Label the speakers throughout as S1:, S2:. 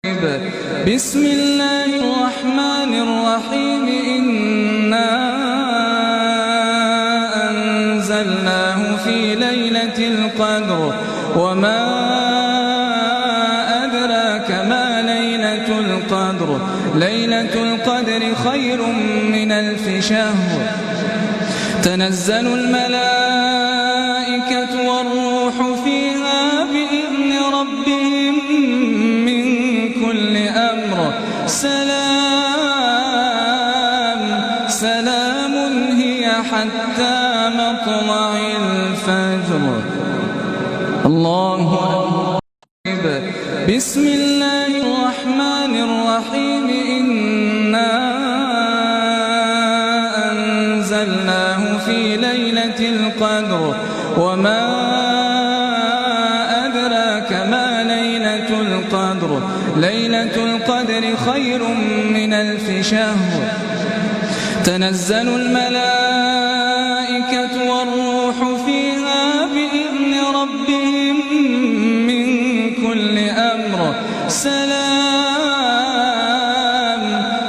S1: بسم الله الرحمن الرحيم إنا أنزلناه في ليلة القدر وما أدراك ما ليلة القدر ليلة القدر خير من 1000 شهر تنزل الملائكة والروح فيها بإذن ربهم من كل أمر سلام هي حتى مطلع الفجر. الله أكبر. بسم الله الرحمن الرحيم إنا أنزلناه في ليلة القدر وما أدراك ما ليلة القدر ليلة القدر خير من 1000 شهر تنزل الملائكة والروح فيها بإذن ربهم من كل أمر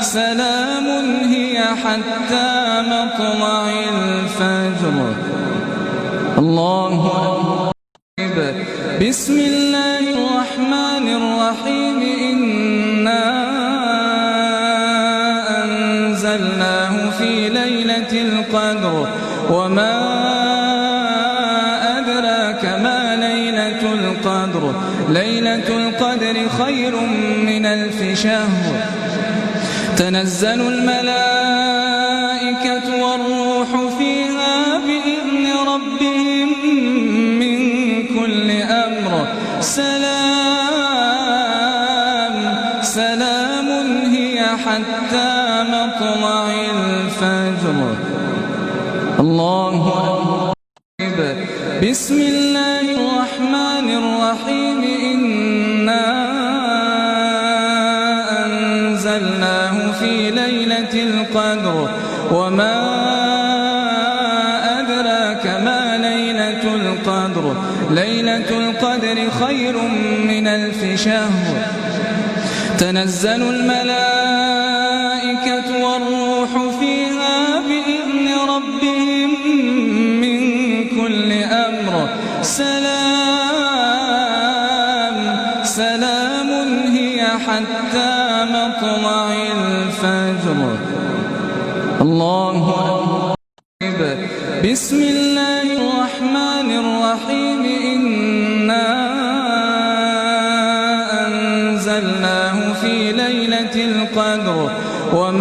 S1: سلام هي حتى مطلع الفجر. الله أكبر. بسم الله الرحمن الرحيم إنا أنزلناه في ليلة القدر وما أدراك ما ليلة القدر ليلة القدر خير من 1000 شهر تنزل الملائكة والروح فيها بإذن ربهم من كل أمر سلام هي حتى مطلع الفجر. الله أكبر. بسم الله الرحمن الرحيم إنا أنزلناه في ليلة القدر وما أدراك ما ليلة القدر ليلة القدر خير من 1000 شهر تنزل الملائكة والروح فيها بإذن ربهم من كل أمر سلام هي حتى مطلع الفجر. الله أكبر. بسم الله الرحمن الرحيم إنا أنزلناه في ليلة القدر وما